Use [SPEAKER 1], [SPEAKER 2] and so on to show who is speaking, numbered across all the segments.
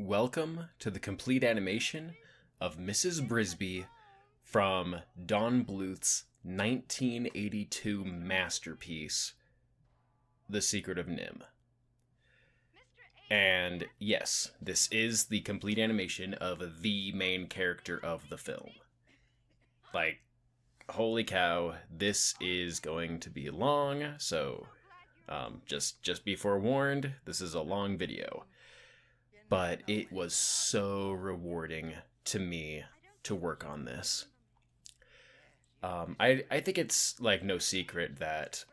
[SPEAKER 1] Welcome to the complete animation of Mrs. Brisby from Don Bluth's 1982 masterpiece, The Secret of NIMH. And yes, this is the complete animation of the main character of the film. Like, holy cow, this is going to be long, so just be forewarned, this is a long video. But it was so rewarding to me to work on this. I think it's like no secret that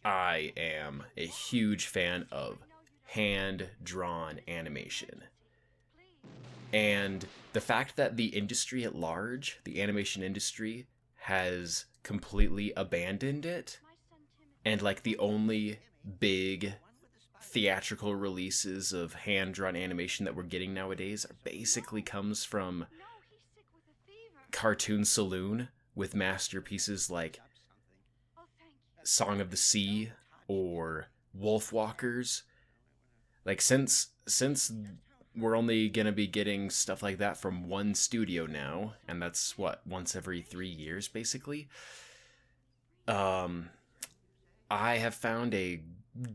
[SPEAKER 1] I am a huge fan of hand-drawn animation. And the fact that the industry at large, the animation industry, has completely abandoned it, and like the only big theatrical releases of hand-drawn animation that we're getting nowadays basically comes from Cartoon Saloon with masterpieces like Song of the Sea or Wolfwalkers. Like, since we're only gonna be getting stuff like that from one studio now, and that's what, once every 3 years basically, I have found a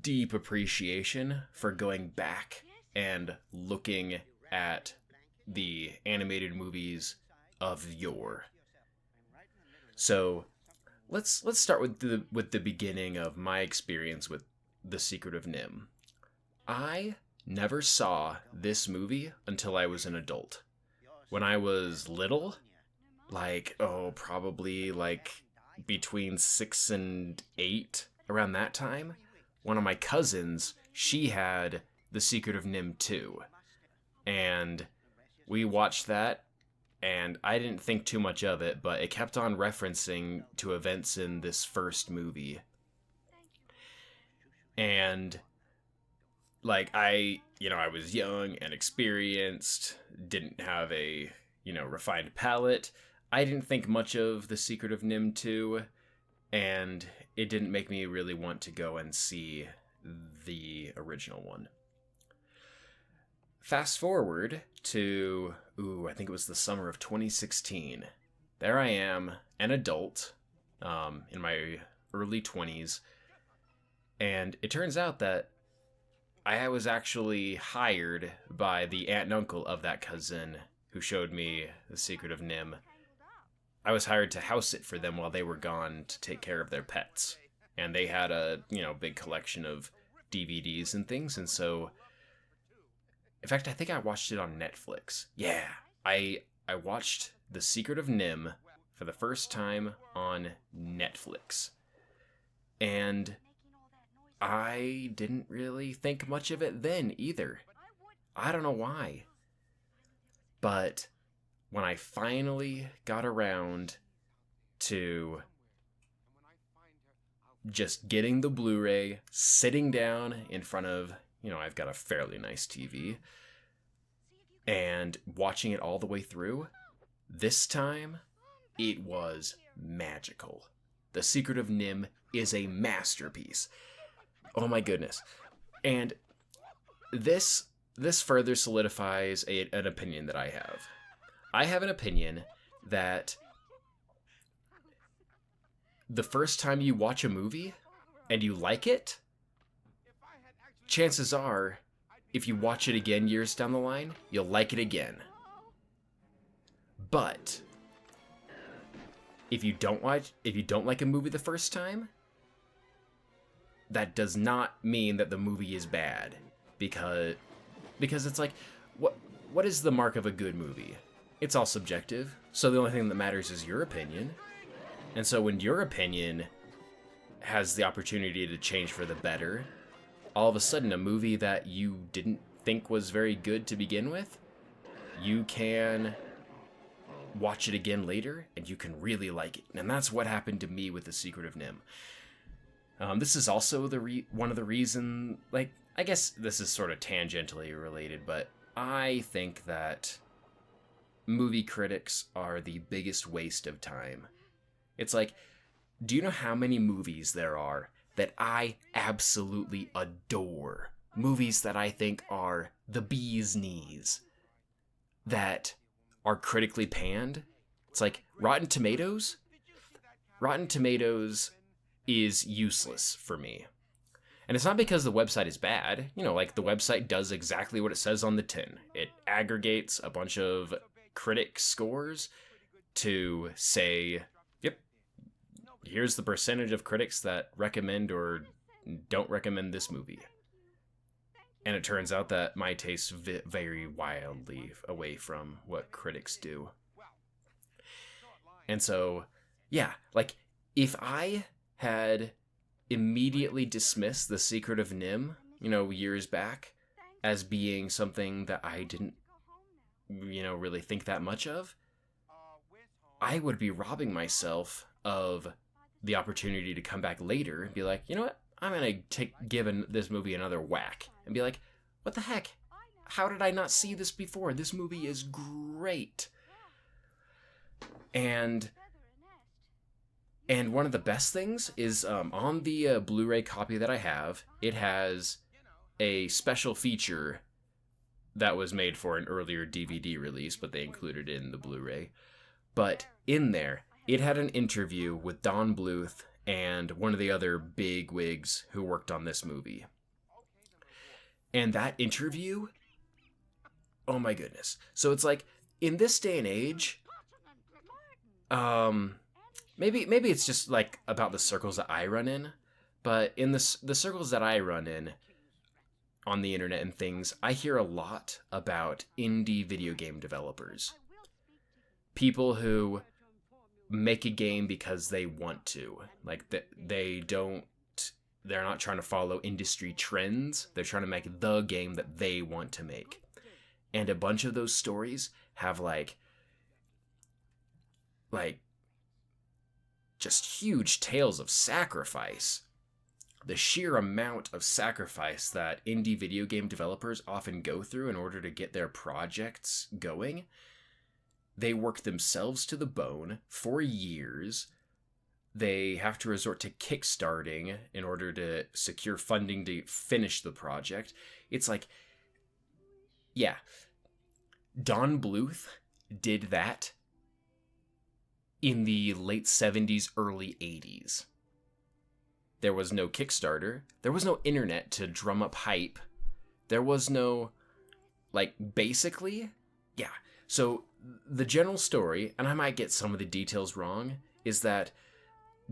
[SPEAKER 1] deep appreciation for going back and looking at the animated movies of yore. So let's start with the beginning of my experience with The Secret of NIMH. I never saw this movie until I was an adult. When I was little, probably between 6 and 8, around that time, one of my cousins, she had The Secret of NIMH too. And we watched that, and I didn't think too much of it, but it kept on referencing to events in this first movie. And I was young and experienced, didn't have a, refined palate. I didn't think much of The Secret of NIMH 2, and it didn't make me really want to go and see the original one. Fast forward to, I think it was the summer of 2016. There I am, an adult, in my early 20s, and it turns out that I was actually hired by the aunt and uncle of that cousin who showed me The Secret of NIMH. I was hired to house it for them while they were gone to take care of their pets. And they had a, big collection of DVDs and things. And so, in fact, I think I watched it on Netflix. Yeah, I watched The Secret of NIMH for the first time on Netflix. And I didn't really think much of it then either. I don't know why. But when I finally got around to just getting the Blu-ray, sitting down in front of, I've got a fairly nice TV, and watching it all the way through, this time, it was magical. The Secret of NIMH is a masterpiece. Oh my goodness. And this further solidifies an opinion that I have. I have an opinion that the first time you watch a movie and you like it, chances are, if you watch it again years down the line, you'll like it again. But if you don't like a movie the first time, that does not mean that the movie is bad, because it's like, what is the mark of a good movie? It's all subjective, so the only thing that matters is your opinion. And so when your opinion has the opportunity to change for the better, all of a sudden a movie that you didn't think was very good to begin with, you can watch it again later and you can really like it. And that's what happened to me with The Secret of NIMH. This is also one of the reasons, I guess this is sort of tangentially related, but I think that movie critics are the biggest waste of time. It's like, do you know how many movies there are that I absolutely adore? Movies that I think are the bee's knees. that are critically panned. It's like Rotten Tomatoes. Rotten Tomatoes is useless for me. And it's not because the website is bad. Like the website does exactly what it says on the tin. It aggregates a bunch of critic scores to say, yep, here's the percentage of critics that recommend or don't recommend this movie. And it turns out that my tastes vary wildly away from what critics do. And so, yeah, like if I had immediately dismissed The Secret of NIMH, years back, as being something that I didn't, really think that much of, I would be robbing myself of the opportunity to come back later and be like, you know what? I'm going to give this movie another whack and be like, what the heck? How did I not see this before? This movie is great. And one of the best things is on the Blu-ray copy that I have, it has a special feature that was made for an earlier DVD release, but they included it in the Blu-ray. But in there, it had an interview with Don Bluth and one of the other big wigs who worked on this movie. And that interview, oh my goodness. So it's like, in this day and age, maybe it's just like about the circles that I run in, but in the circles that I run in on the internet and things, I hear a lot about indie video game developers. People who make a game because they want to. Like, they're not trying to follow industry trends. They're trying to make the game that they want to make. And a bunch of those stories have like just huge tales of sacrifice. The sheer amount of sacrifice that indie video game developers often go through in order to get their projects going. They work themselves to the bone for years. They have to resort to kickstarting in order to secure funding to finish the project. It's like, yeah, Don Bluth did that in the late 70s, early 80s. There was no Kickstarter. There was no internet to drum up hype. There was no, basically, yeah. So the general story, and I might get some of the details wrong, is that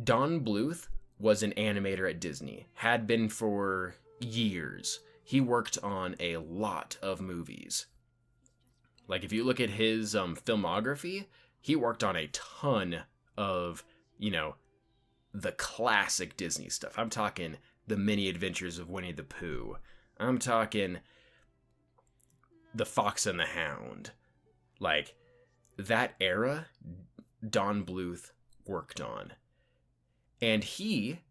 [SPEAKER 1] Don Bluth was an animator at Disney, had been for years. He worked on a lot of movies. Like, if you look at his filmography, he worked on a ton of, the classic Disney stuff. I'm talking The Many Adventures of Winnie the Pooh. I'm talking The Fox and the Hound. Like, that era, Don Bluth worked on. And he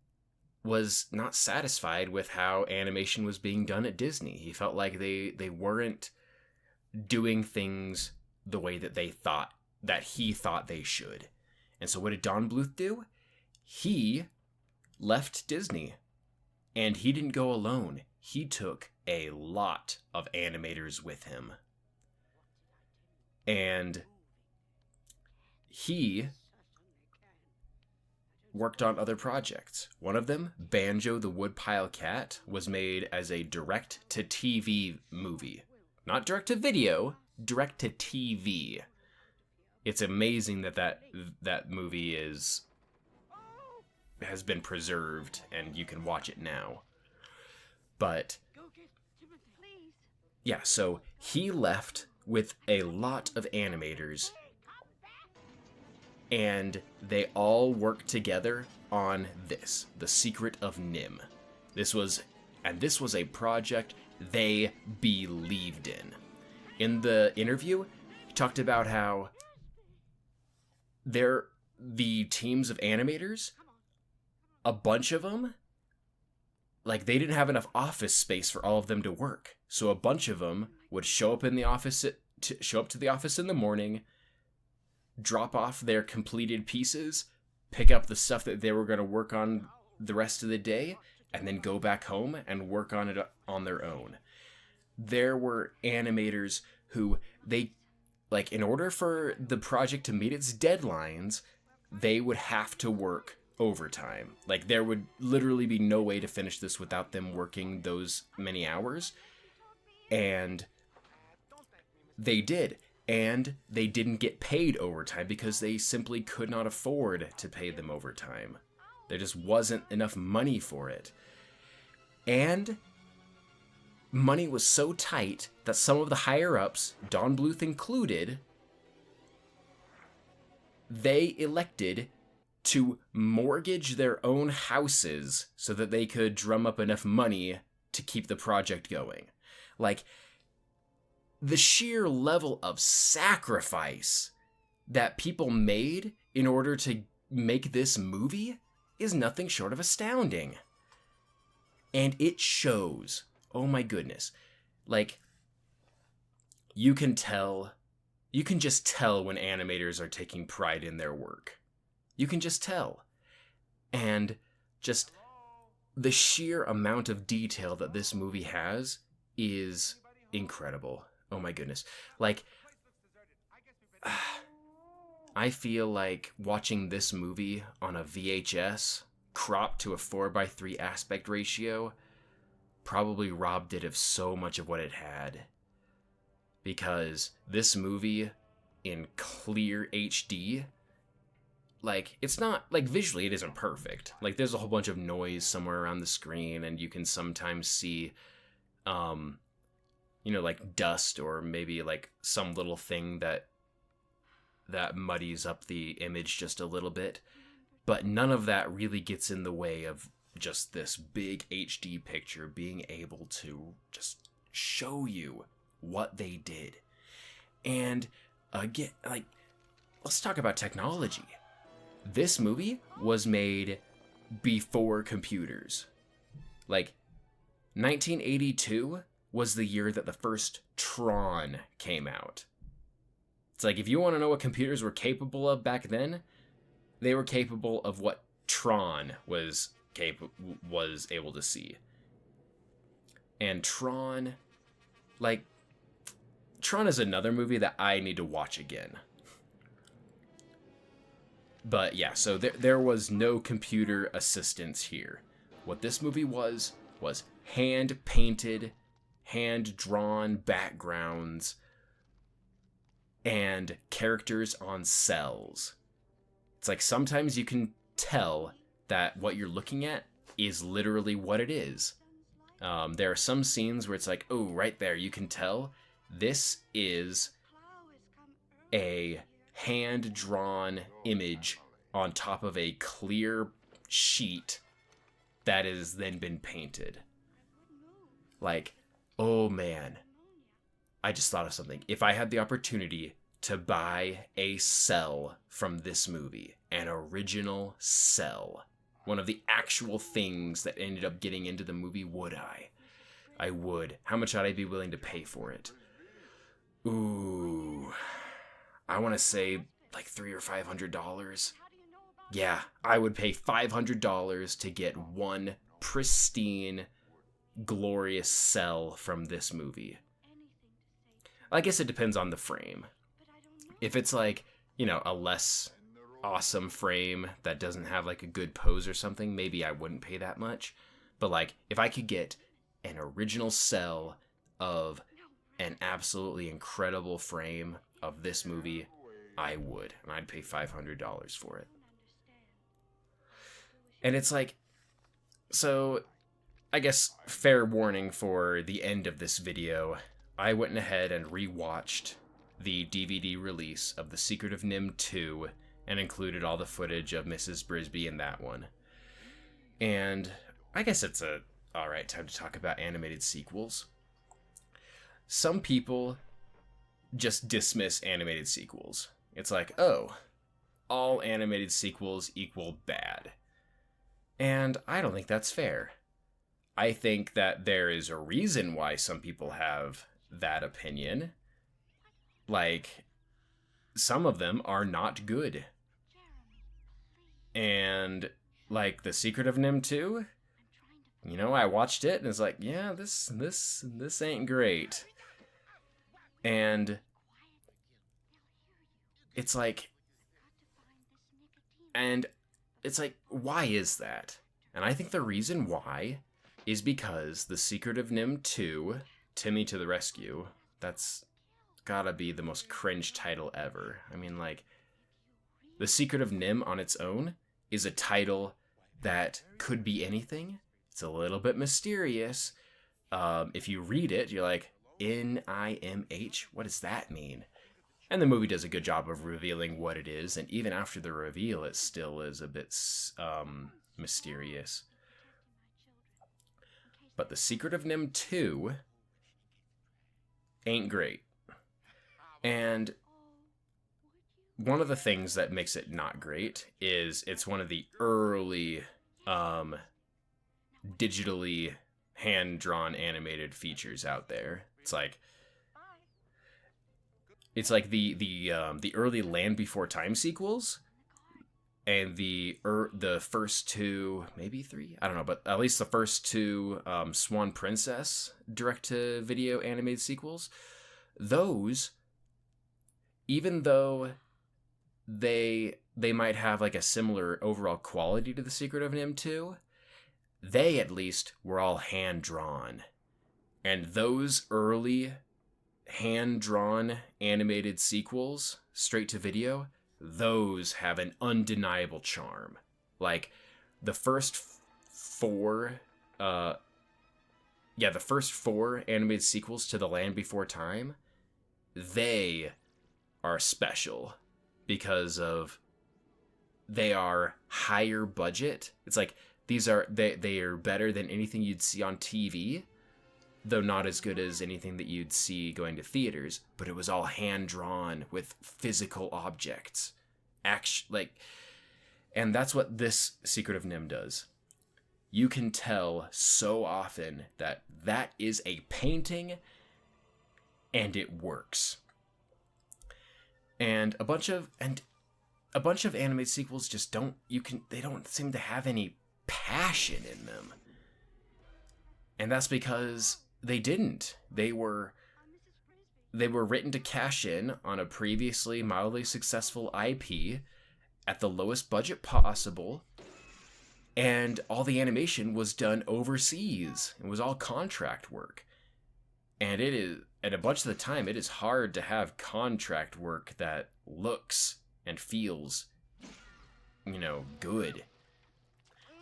[SPEAKER 1] was not satisfied with how animation was being done at Disney. He felt like they weren't doing things the way that he thought they should. And so what did Don Bluth do? He left Disney. And he didn't go alone. He took a lot of animators with him. And he worked on other projects. One of them, Banjo the Woodpile Cat, was made as a direct-to-TV movie. Not direct-to-video, direct-to-TV. It's amazing that movie has been preserved and you can watch it now. But yeah, so he left with a lot of animators and they all worked together on this, The Secret of NIMH. This was a project they believed in. In the interview, he talked about how the teams of animators, a bunch of them, they didn't have enough office space for all of them to work. So a bunch of them would show up to the office in the morning, drop off their completed pieces, pick up the stuff that they were going to work on the rest of the day, and then go back home and work on it on their own. There were animators who like, in order for the project to meet its deadlines, they would have to work overtime. Like, there would literally be no way to finish this without them working those many hours. And they did. And they didn't get paid overtime because they simply could not afford to pay them overtime. There just wasn't enough money for it. And money was so tight that some of the higher-ups, Don Bluth included, they elected to mortgage their own houses so that they could drum up enough money to keep the project going. Like, the sheer level of sacrifice that people made in order to make this movie is nothing short of astounding. And it shows. Oh my goodness. Like, you can just tell when animators are taking pride in their work. You can just tell. And just the sheer amount of detail that this movie has is incredible. Oh my goodness. Like, I feel like watching this movie on a VHS cropped to a 4:3 aspect ratio probably robbed it of so much of what it had. Because this movie in clear HD, like, it's not, like, visually it isn't perfect. Like, there's a whole bunch of noise somewhere around the screen, and you can sometimes see, like, dust or maybe, like, some little thing that muddies up the image just a little bit. But none of that really gets in the way of just this big HD picture being able to just show you what they did. And again, like, let's talk about technology. This movie was made before computers. Like, 1982 was the year that the first Tron came out. It's like, if you want to know what computers were capable of back then, they were capable of what Tron was able to see. And Tron is another movie that I need to watch again. But yeah, so there was no computer assistance here. What this movie was hand-painted, hand-drawn backgrounds and characters on cells. It's like, sometimes you can tell that what you're looking at is literally what it is. There are some scenes where it's like, oh, right there, you can tell this is a hand-drawn image on top of a clear sheet that has then been painted. Like, oh man, I just thought of something. If I had the opportunity to buy a cell from this movie, an original cell, one of the actual things that ended up getting into the movie, would I? I would. How much would I be willing to pay for it? Ooh, I want to say like $300 or $500. Yeah, I would pay $500 to get one pristine, glorious cell from this movie. I guess it depends on the frame. If it's like, a less awesome frame that doesn't have like a good pose or something, maybe I wouldn't pay that much. But like, if I could get an original cell of an absolutely incredible frame of this movie, I would. And I'd pay $500 for it. And it's like, so I guess fair warning for the end of this video, I went ahead and rewatched the DVD release of The Secret of NIMH 2 and included all the footage of Mrs. Brisby in that one. And I guess it's a alright time to talk about animated sequels. Some people just dismiss animated sequels. It's like, oh, all animated sequels equal bad. And I don't think that's fair. I think that there is a reason why some people have that opinion. Like, some of them are not good. And, like, The Secret of NIMH 2, I watched it and it's like, yeah, this ain't great. And it's like, and it's like, why is that? And I think the reason why is because The Secret of NIMH 2, Timmy to the Rescue, that's gotta be the most cringe title ever. I mean, like, The Secret of NIMH on its own is a title that could be anything. It's a little bit mysterious. If you read it, you're like, NIMH? What does that mean? And the movie does a good job of revealing what it is, and even after the reveal, it still is a bit mysterious. But The Secret of NIMH 2 ain't great. And one of the things that makes it not great is it's one of the early digitally hand-drawn animated features out there. It's like the early Land Before Time sequels, and the first two, maybe three, I don't know, but at least the first two Swan Princess direct-to-video animated sequels. Those, even though they might have like a similar overall quality to The Secret of NIMH 2, they at least were all hand-drawn. And those early hand-drawn animated sequels, straight to video, those have an undeniable charm. Like, the first four animated sequels to The Land Before Time, they are special because of they are higher budget. It's like they are better than anything you'd see on TV, though not as good as anything that you'd see going to theaters, but it was all hand-drawn with physical objects. And that's what this Secret of NIMH does. You can tell so often that that is a painting, and it works. And a bunch of animated sequels just they don't seem to have any passion in them. And that's because they didn't. They were written to cash in on a previously mildly successful IP at the lowest budget possible, and all the animation was done overseas. It was all contract work. And a bunch of the time, it is hard to have contract work that looks and feels, good.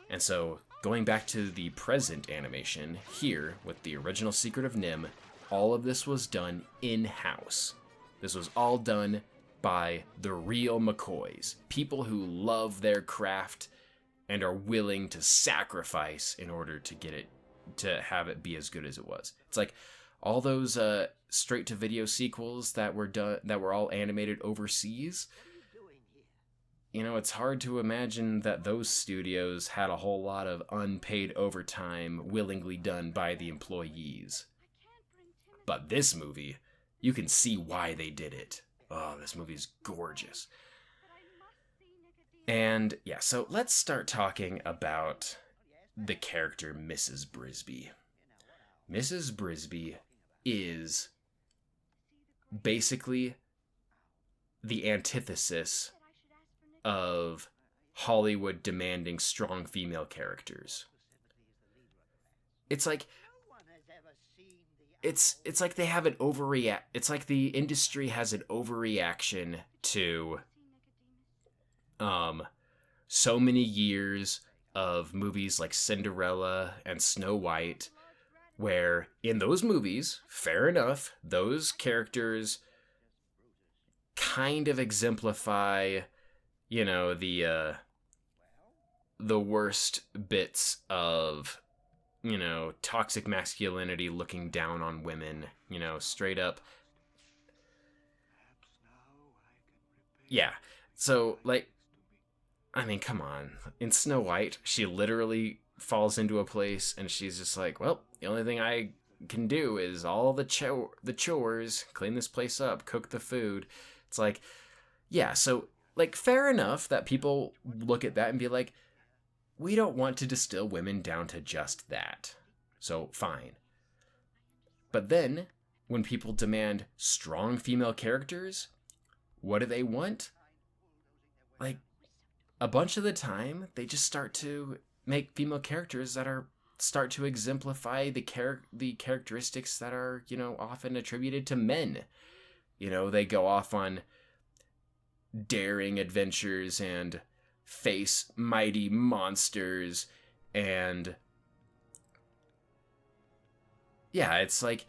[SPEAKER 1] And so, going back to the present animation, here, with the original Secret of NIMH, all of this was done in-house. This was all done by the real McCoys. People who love their craft and are willing to sacrifice in order to have it be as good as it was. It's like all those straight-to-video sequels that were all animated overseas. It's hard to imagine that those studios had a whole lot of unpaid overtime willingly done by the employees. But this movie, you can see why they did it. Oh, this movie's gorgeous. And yeah, so let's start talking about the character Mrs. Brisby. Mrs. Brisby is basically the antithesis of Hollywood demanding strong female characters. It's like it's like they have an overreact. It's like the industry has an overreaction to so many years of movies like Cinderella and Snow White, where in those movies, fair enough, those characters kind of exemplify, the worst bits of, toxic masculinity looking down on women, straight up. Yeah. So, come on. In Snow White, she literally falls into a place and she's just like, well, the only thing I can do is all the chores, clean this place up, cook the food. It's like, yeah, so, fair enough that people look at that and be like, we don't want to distill women down to just that. So, fine. But then, when people demand strong female characters, what do they want? Like, a bunch of the time, they just start to make female characters that are start to exemplify the characteristics that are, often attributed to men. They go off on daring adventures and face mighty monsters, and yeah, it's like,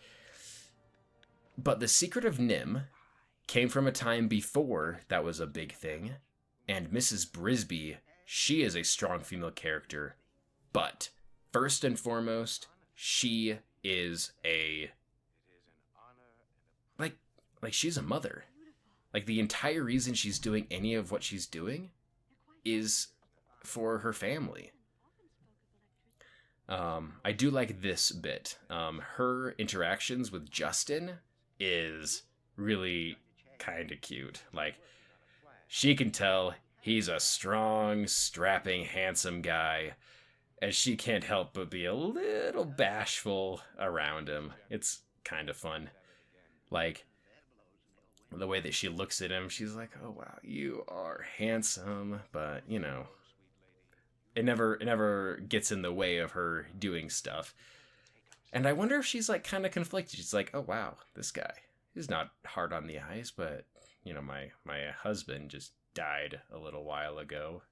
[SPEAKER 1] but The Secret of NIMH came from a time before that was a big thing, and Mrs. Brisby, she is a strong female character, but first and foremost, she is like she's a mother. Like, the entire reason she's doing any of what she's doing is for her family. I do like this bit. Her interactions with Justin is really kind of cute. Like, she can tell he's a strong, strapping, handsome guy, and she can't help but be a little bashful around him. It's kind of fun. Like, the way that she looks at him, she's like, oh wow, you are handsome, but it never gets in the way of her doing stuff. And I wonder if she's like kind of conflicted. She's like, oh wow, this guy is not hard on the eyes, but my husband just died a little while ago,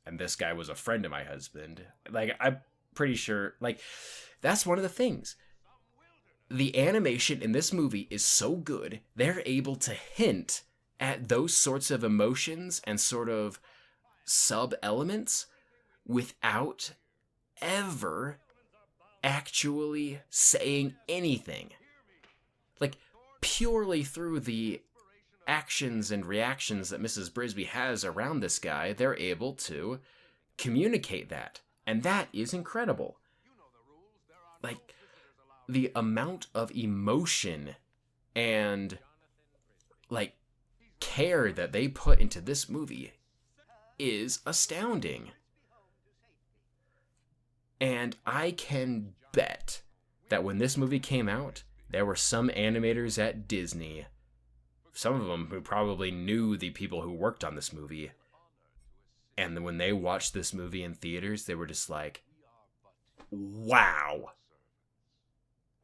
[SPEAKER 1] and this guy was a friend of my husband. Like, I'm pretty sure, like, that's one of the things. The animation in this movie is so good, they're able to hint at those sorts of emotions and sort of sub-elements without ever actually saying anything. Like, purely through the actions and reactions that Mrs. Brisby has around this guy, they're able to communicate that. And that is incredible. Like, the amount of emotion and, like, care that they put into this movie is astounding. And I can bet that when this movie came out, there were some animators at Disney, some of them who probably knew the people who worked on this movie, and when they watched this movie in theaters, they were just like, wow,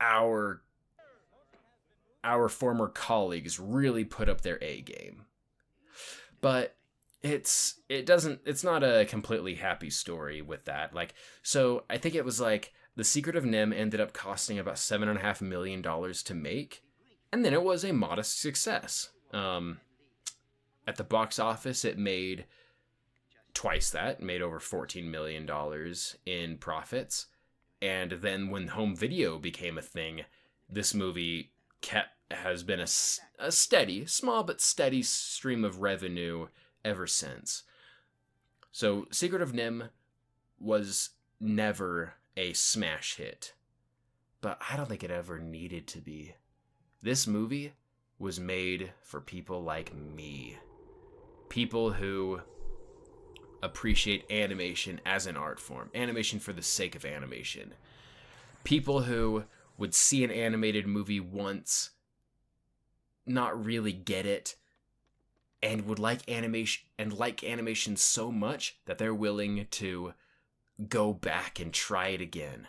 [SPEAKER 1] our former colleagues really put up their A game. But it's not a completely happy story with that. Like, so I think it was like The Secret of NIMH ended up costing about $7.5 million to make, and then it was a modest success. At the box office, it made twice that, made over $14 million in profits. And then when home video became a thing, this movie has been a steady, small but steady stream of revenue ever since. So Secret of NIMH was never a smash hit, but I don't think it ever needed to be. This movie was made for people like me. People who appreciate animation as an art form. Animation for the sake of animation. People who would see an animated movie once, not really get it, and would like animation so much that they're willing to go back and try it again.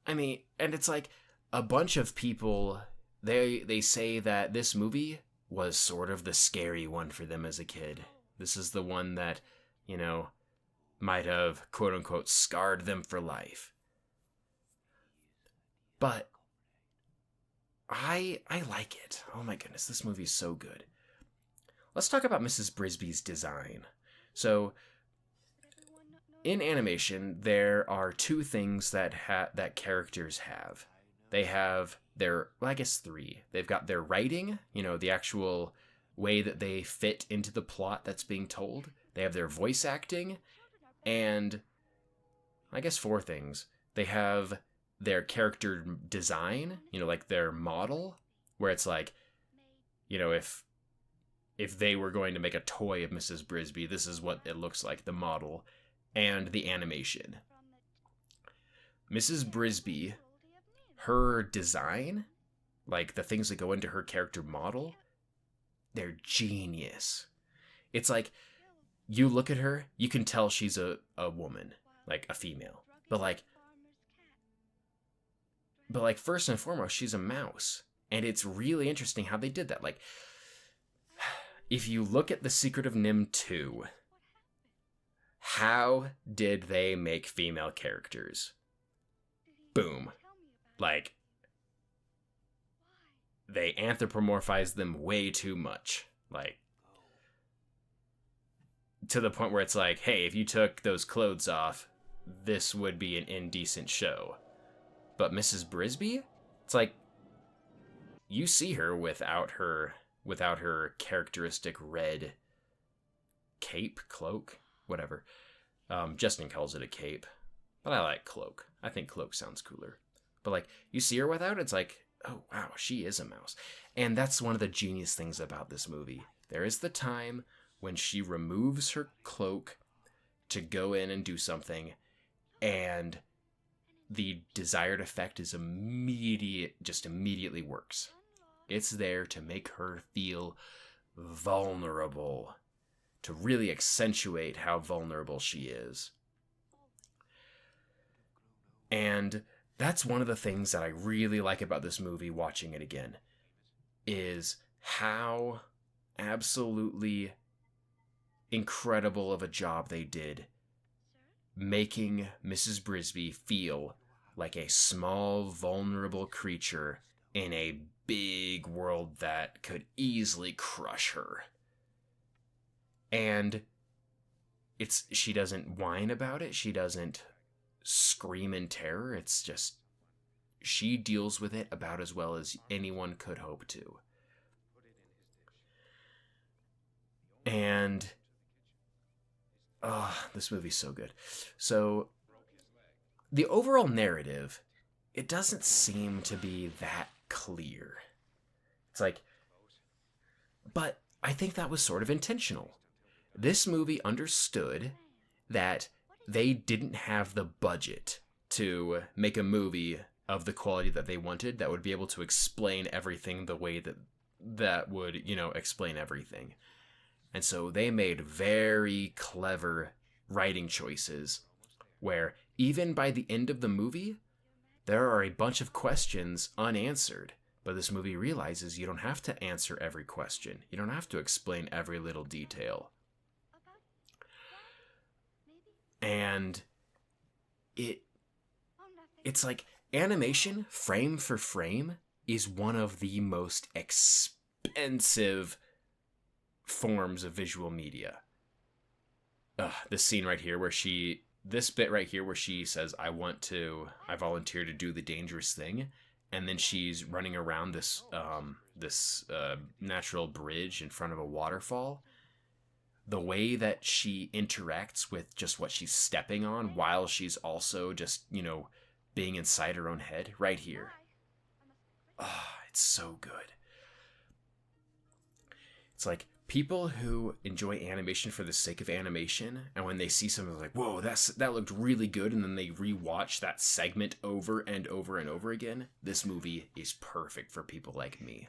[SPEAKER 1] I mean, and it's like a bunch of people, they say that this movie was sort of the scary one for them as a kid. This is the one that, might have, quote unquote, scarred them for life. But I like it. Oh my goodness, this movie's so good. Let's talk about Mrs. Brisby's design. So, in animation, there are two things that characters have. They have three. They've got their writing, the actual way that they fit into the plot that's being told. They have their voice acting, and I guess four things. They have their character design, like their model, where it's like, if they were going to make a toy of Mrs. Brisby, this is what it looks like, the model, and the animation. Mrs. Brisby, her design like the things that go into her character model, they're genius. It's like you look at her, you can tell she's a woman, like a female. But like first and foremost, she's a mouse. And it's really interesting how they did that. Like if you look at The Secret of NIMH 2, how did they make female characters? Boom. Like they anthropomorphize them way too much. Like to the point where it's like, hey, if you took those clothes off, this would be an indecent show. But Mrs. Brisby, it's like you see her without her characteristic red cloak, whatever. Justin calls it a cape, but I like cloak. I think cloak sounds cooler. But like you see her without it, it's like, oh wow, she is a mouse. And that's one of the genius things about this movie. There is the time when she removes her cloak to go in and do something, and the desired effect is immediately works. It's there to make her feel vulnerable, to really accentuate how vulnerable she is. And that's one of the things that I really like about this movie, watching it again, is how absolutely incredible of a job they did making Mrs. Brisby feel like a small, vulnerable creature in a big world that could easily crush her. And she doesn't whine about it. She doesn't scream in terror. It's just she deals with it about as well as anyone could hope to. And this movie's so good. So the overall narrative, it doesn't seem to be that clear. It's like, but I think that was sort of intentional. This movie understood that they didn't have the budget to make a movie of the quality that they wanted that would be able to explain everything the way that would, explain everything. And so they made very clever writing choices where even by the end of the movie, there are a bunch of questions unanswered. But this movie realizes you don't have to answer every question. You don't have to explain every little detail. And it's like animation, frame for frame, is one of the most expensive forms of visual media. This scene right here this bit right here where she says, I volunteer to do the dangerous thing. And then she's running around this natural bridge in front of a waterfall. The way that she interacts with just what she's stepping on while she's also just, being inside her own head right here. It's so good. It's like people who enjoy animation for the sake of animation, and when they see something like, whoa, that looked really good, and then they rewatch that segment over and over and over again, this movie is perfect for people like me.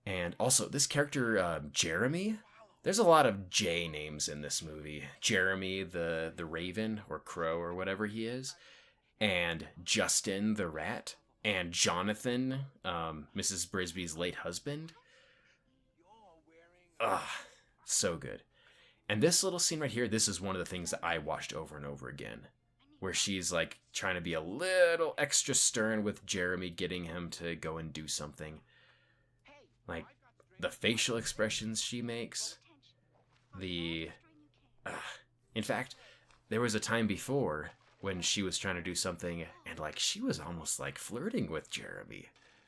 [SPEAKER 1] And also, this character, Jeremy, there's a lot of J names in this movie. Jeremy the Raven, or Crow, or whatever he is, and Justin the Rat, and Jonathan, Mrs. Brisby's late husband. So good. And this little scene right here, this is one of the things that I watched over and over again, where she's like trying to be a little extra stern with Jeremy, getting him to go and do something. Like the facial expressions she makes, in fact, there was a time before when she was trying to do something and like she was almost like flirting with Jeremy,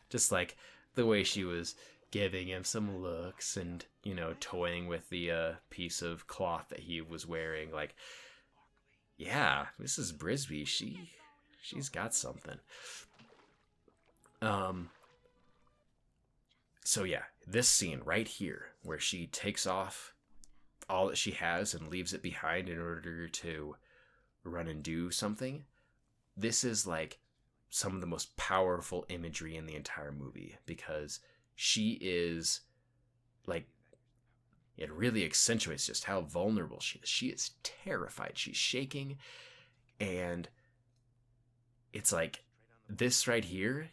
[SPEAKER 1] just like the way she was giving him some looks and, toying with the piece of cloth that he was wearing. Like, yeah, Mrs. Brisby, she's got something. So yeah, this scene right here where she takes off all that she has and leaves it behind in order to run and do something. This is like some of the most powerful imagery in the entire movie, because she is like, it really accentuates just how vulnerable she is. She is terrified. She's shaking. And it's like, this right here,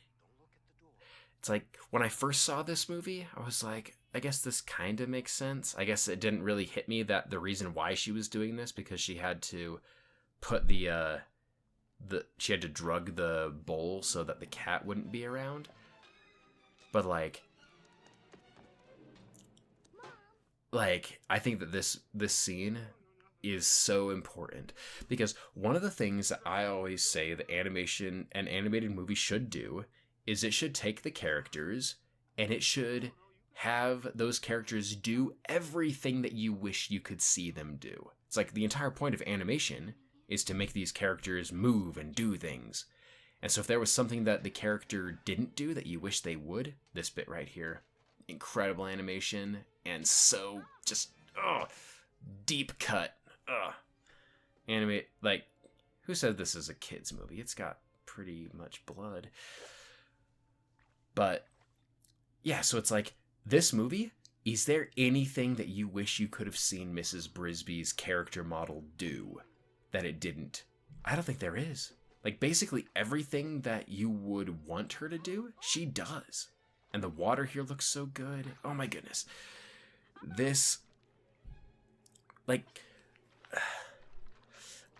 [SPEAKER 1] it's like, when I first saw this movie, I was like, I guess this kind of makes sense. I guess it didn't really hit me that the reason why she was doing this, because she had to put she had to drug the bowl so that the cat wouldn't be around. But like I think that this scene is so important, because one of the things that I always say that an animated movie should do is it should take the characters and it should have those characters do everything that you wish you could see them do. It's like the entire point of animation is to make these characters move and do things. And so if there was something that the character didn't do that you wish they would, this bit right here, incredible animation, and so just, deep cut. Animate, like, who said this is a kid's movie? It's got pretty much blood. But, yeah, so it's like, this movie, is there anything that you wish you could have seen Mrs. Brisby's character model do that it didn't? I don't think there is. Like, basically everything that you would want her to do, she does. And the water here looks so good. Oh my goodness. This, like,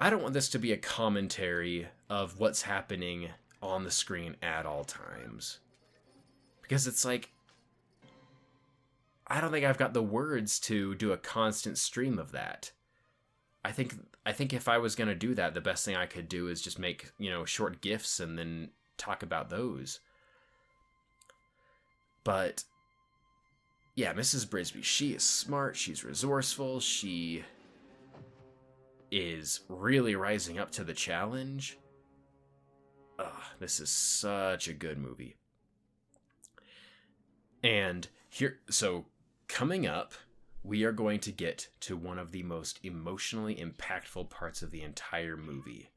[SPEAKER 1] I don't want this to be a commentary of what's happening on the screen at all times. Because it's like, I don't think I've got the words to do a constant stream of that. I think if I was going to do that, the best thing I could do is just make, short GIFs and then talk about those. But yeah, Mrs. Brisby, she is smart, she's resourceful, she is really rising up to the challenge. This is such a good movie. And so coming up, we are going to get to one of the most emotionally impactful parts of the entire movie.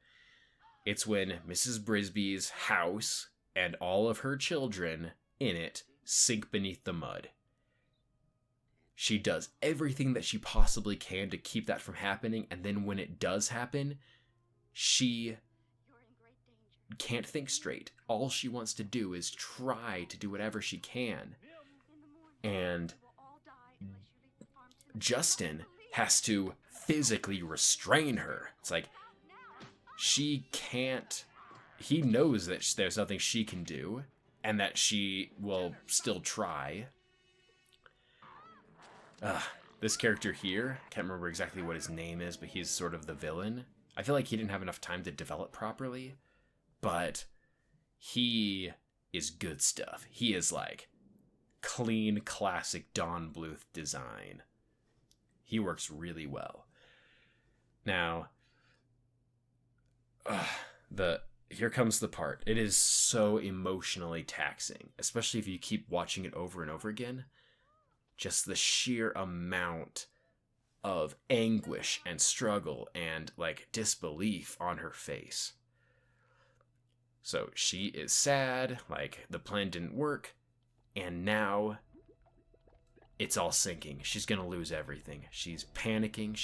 [SPEAKER 1] It's when Mrs. Brisby's house and all of her children in it sink beneath the mud. She does everything that she possibly can to keep that from happening, and then when it does happen, she can't think straight. All she wants to do is try to do whatever she can. And Justin has to physically restrain her. It's like, she can't... He knows that there's nothing she can do, and that she will still try. This character here, can't remember exactly what his name is, but he's sort of the villain. I feel like he didn't have enough time to develop properly, but he is good stuff. He is like clean, classic Don Bluth design. He works really well. Now, here comes the part. It is so emotionally taxing, especially if you keep watching it over and over again. Just the sheer amount of anguish and struggle and like disbelief on her face. So she is sad, like the plan didn't work, and now it's all sinking. She's gonna lose everything. She's panicking.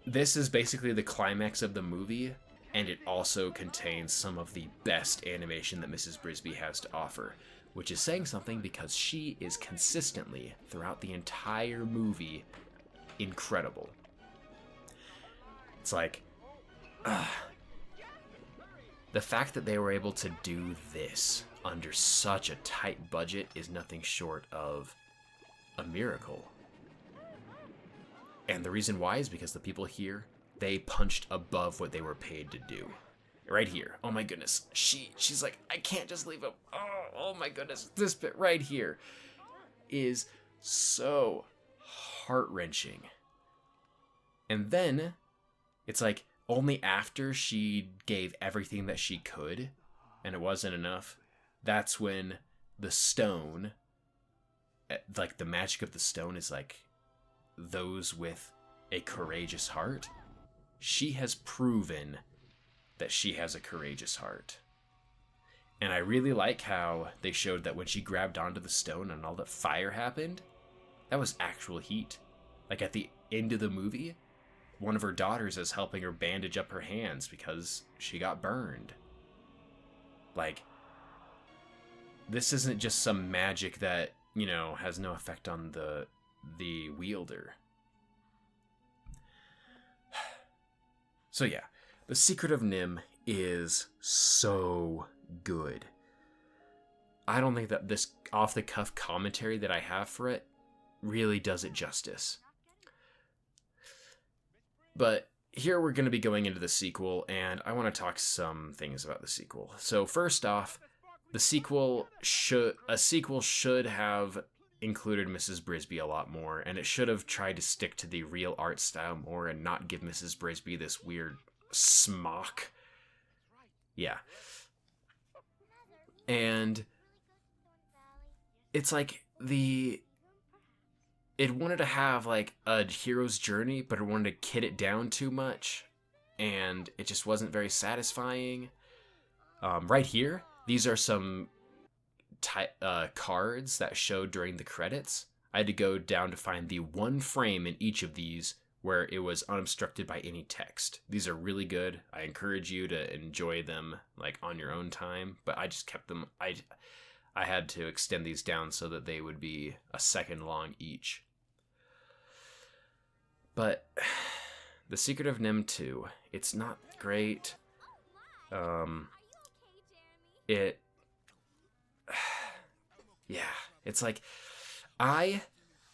[SPEAKER 1] This is basically the climax of the movie, and it also contains some of the best animation that Mrs. Brisby has to offer, which is saying something because she is consistently, throughout the entire movie, incredible. It's like, the fact that they were able to do this under such a tight budget is nothing short of a miracle. And the reason why is because the people here, they punched above what they were paid to do. Right here. Oh my goodness. She's like, I can't just leave him. Oh my goodness. This bit right here is so heart-wrenching. And then it's like only after she gave everything that she could and it wasn't enough, that's when the stone, like the magic of the stone is like, those with a courageous heart, she has proven that she has a courageous heart. And I really like how they showed that when she grabbed onto the stone and all that fire happened, that was actual heat. Like at the end of the movie, one of her daughters is helping her bandage up her hands because she got burned. Like, this isn't just some magic that, you know, has no effect on the wielder. So yeah, The Secret of NIMH is so good. I don't think that this off-the-cuff commentary that I have for it really does it justice. But here we're going to be going into the sequel, and I want to talk some things about the sequel. So first off, a sequel should have included Mrs. Brisby a lot more, and it should have tried to stick to the real art style more and not give Mrs. Brisby this weird smock. Yeah. And it's like it wanted to have like a hero's journey, but it wanted to kid it down too much, and it just wasn't very satisfying. Right here, these are some cards that showed during the credits. I had to go down to find the one frame in each of these where it was unobstructed by any text. These are really good. I encourage you to enjoy them like on your own time, but I just kept them. I had to extend these down so that they would be a second long each. But The Secret of NIMH 2, it's not great. Yeah, it's like, I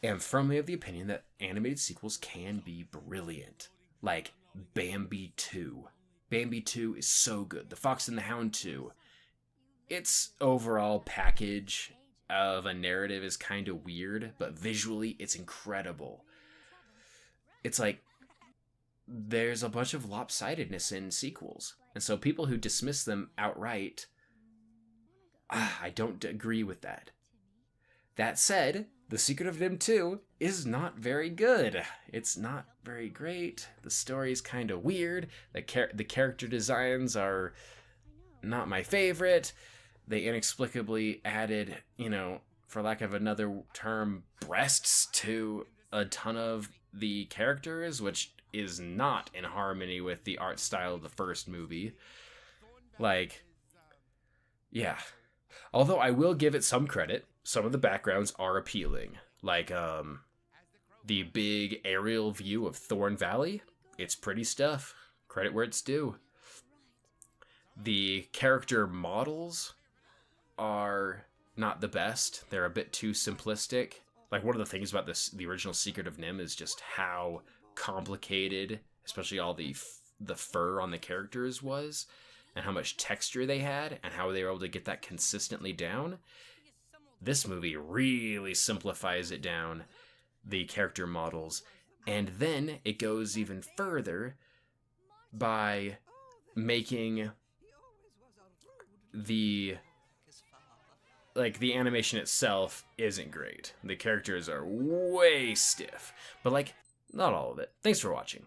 [SPEAKER 1] am firmly of the opinion that animated sequels can be brilliant. Like Bambi 2. Bambi 2 is so good. The Fox and the Hound 2. Its overall package of a narrative is kind of weird, but visually it's incredible. It's like, there's a bunch of lopsidedness in sequels. And so people who dismiss them outright, I don't agree with that. That said, The Secret of NIMH 2 is not very good. It's not very great. The story is kind of weird. The character designs are not my favorite. They inexplicably added, you know, for lack of another term, breasts to a ton of the characters, which is not in harmony with the art style of the first movie. Like, yeah. Although I will give it some credit, some of the backgrounds are appealing. Like, the big aerial view of Thorn Valley, it's pretty stuff. Credit where it's due. The character models are not the best. They're a bit too simplistic. Like, one of the things about the original Secret of NIMH is just how complicated, especially all the fur on the characters was, and how much texture they had, and how they were able to get that consistently down. This movie really simplifies it down, the character models, and then it goes even further by making the animation itself isn't great. The characters are way stiff, but like, not all of it. Thanks for watching.